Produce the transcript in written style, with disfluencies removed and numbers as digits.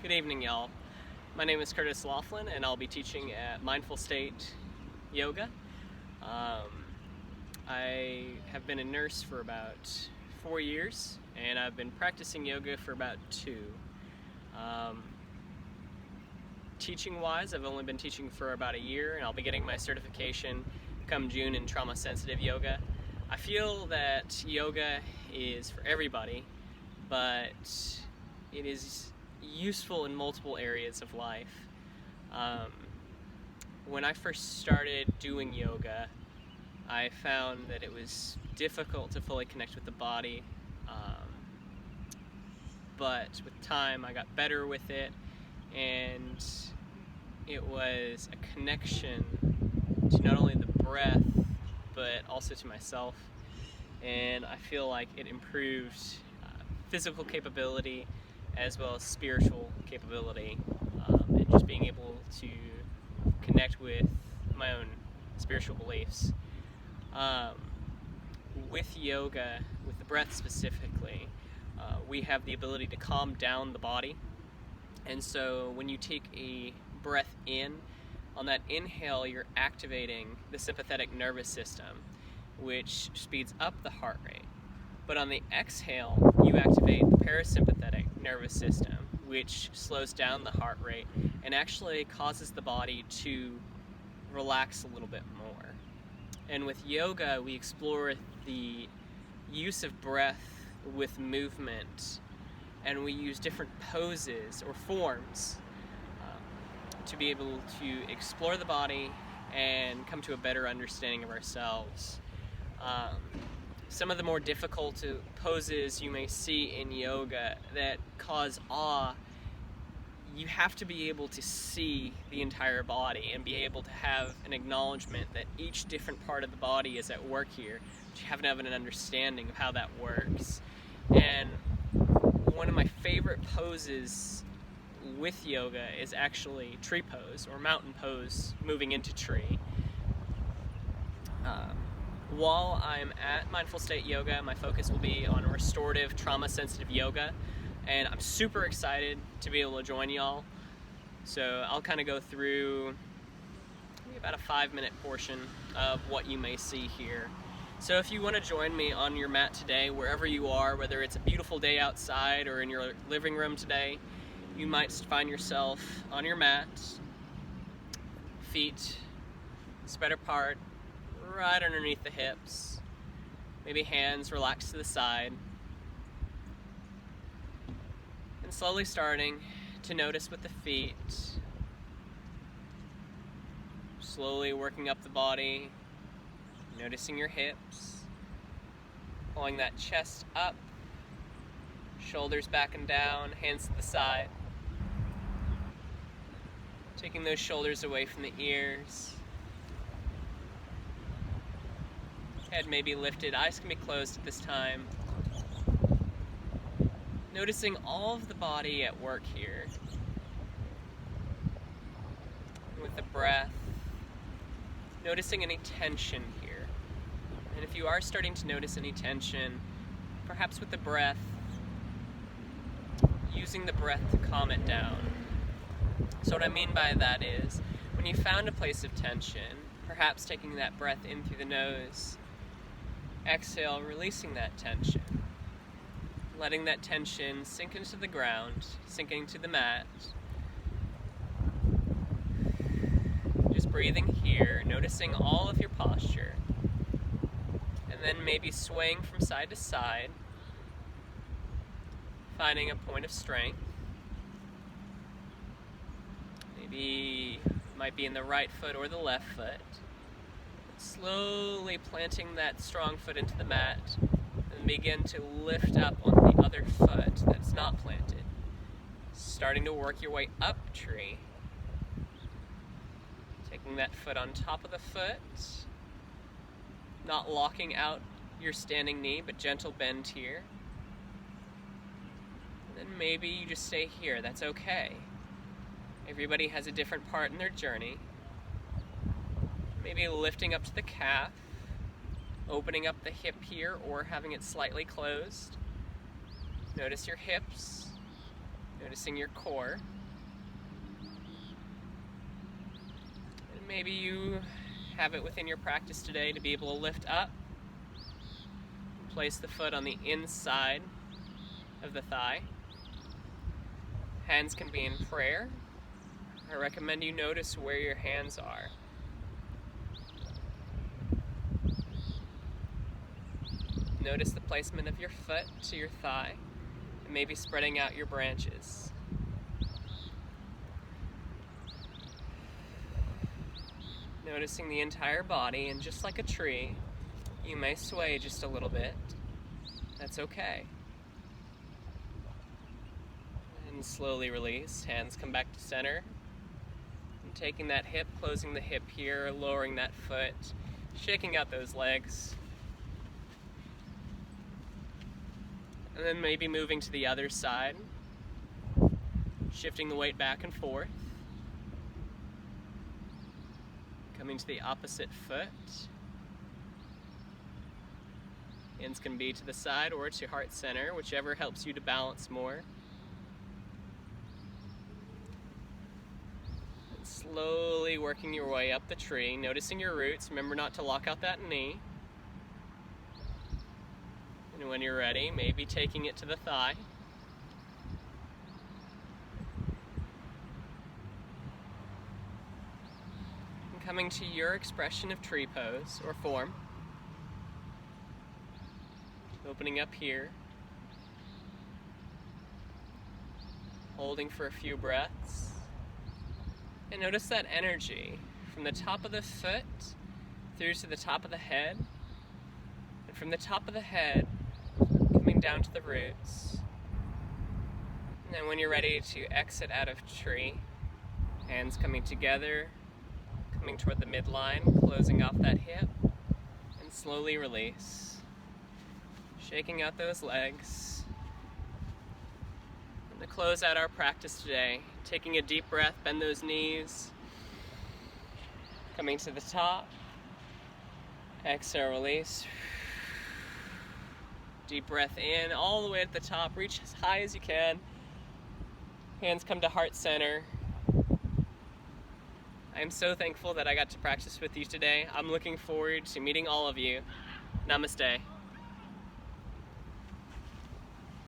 Good evening, y'all. My name is Kurtis Lauglin, and I'll be teaching at Mindful State Yoga. I have been a nurse for about 4 years, and I've been practicing yoga for about 2. Teaching-wise, I've only been teaching for about a year, and I'll be getting my certification come June in trauma-sensitive yoga. I feel that yoga is for everybody, but it is useful in multiple areas of life. When I first started doing yoga, I found that it was difficult to fully connect with the body, but with time I got better with it, and it was a connection to not only the breath but also to myself, and I feel like it improved physical capability as well as spiritual capability, and just being able to connect with my own spiritual beliefs. With yoga, with the breath specifically, we have the ability to calm down the body, and so when you take a breath in, on that inhale you're activating the sympathetic nervous system, which speeds up the heart rate. But on the exhale, you activate the parasympathetic nervous system, which slows down the heart rate and actually causes the body to relax a little bit more. And with yoga, we explore the use of breath with movement, and we use different poses or forms to be able to explore the body and come to a better understanding of ourselves. Some of the more difficult poses you may see in yoga that cause awe, you have to be able to see the entire body and be able to have an acknowledgement that each different part of the body is at work here, but you have to have an understanding of how that works. And one of my favorite poses with yoga is actually tree pose or mountain pose, moving into tree. While I'm at Mindful State Yoga, my focus will be on restorative, trauma-sensitive yoga, and I'm super excited to be able to join y'all. So I'll kind of go through maybe about a 5-minute portion of what you may see here. So if you want to join me on your mat today, wherever you are, whether it's a beautiful day outside or in your living room today, you might find yourself on your mat, feet spread apart, right underneath the hips, maybe hands relaxed to the side, and slowly starting to notice with the feet, slowly working up the body, noticing your hips, pulling that chest up, shoulders back and down, hands to the side, taking those shoulders away from the ears. Head may be lifted, eyes can be closed at this time. Noticing all of the body at work here. With the breath, noticing any tension here. And if you are starting to notice any tension, perhaps with the breath, using the breath to calm it down. So what I mean by that is, when you found a place of tension, perhaps taking that breath in through the nose, exhale, releasing that tension, letting that tension sink into the ground, sinking to the mat. Just breathing here, noticing all of your posture, and then maybe swaying from side to side, finding a point of strength. Maybe it might be in the right foot or the left foot. Slowly planting that strong foot into the mat, and begin to lift up on the other foot that's not planted. Starting to work your way up tree. Taking that foot on top of the foot, not locking out your standing knee, but gentle bend here. And then maybe you just stay here, that's okay. Everybody has a different part in their journey. Maybe lifting up to the calf, opening up the hip here or having it slightly closed. Notice your hips, Noticing your core. And maybe you have it within your practice today to be able to lift up. Place the foot on the inside of the thigh. Hands can be in prayer. I recommend you notice where your hands are. Notice the placement of your foot to your thigh, and maybe spreading out your branches. Noticing the entire body, and just like a tree, you may sway just a little bit. That's okay. And slowly release. Hands come back to center. And taking that hip, closing the hip here, lowering that foot, shaking out those legs. And then maybe moving to the other side, shifting the weight back and forth. Coming to the opposite foot. Hands can be to the side or to heart center, whichever helps you to balance more. And slowly working your way up the tree, noticing your roots. Remember not to lock out that knee. And when you're ready, maybe taking it to the thigh. And coming to your expression of tree pose or form. Opening up here. Holding for a few breaths. And notice that energy from the top of the foot through to the top of the head. And from the top of the head, coming down to the roots. And then when you're ready to exit out of tree, hands coming together, coming toward the midline, closing off that hip, and slowly release. Shaking out those legs. And to close out our practice today, taking a deep breath, bend those knees, coming to the top, exhale, release. Deep breath in, all the way at the top, reach as high as you can. Hands come to heart center. I am so thankful that I got to practice with you today. I'm looking forward to meeting all of you. Namaste.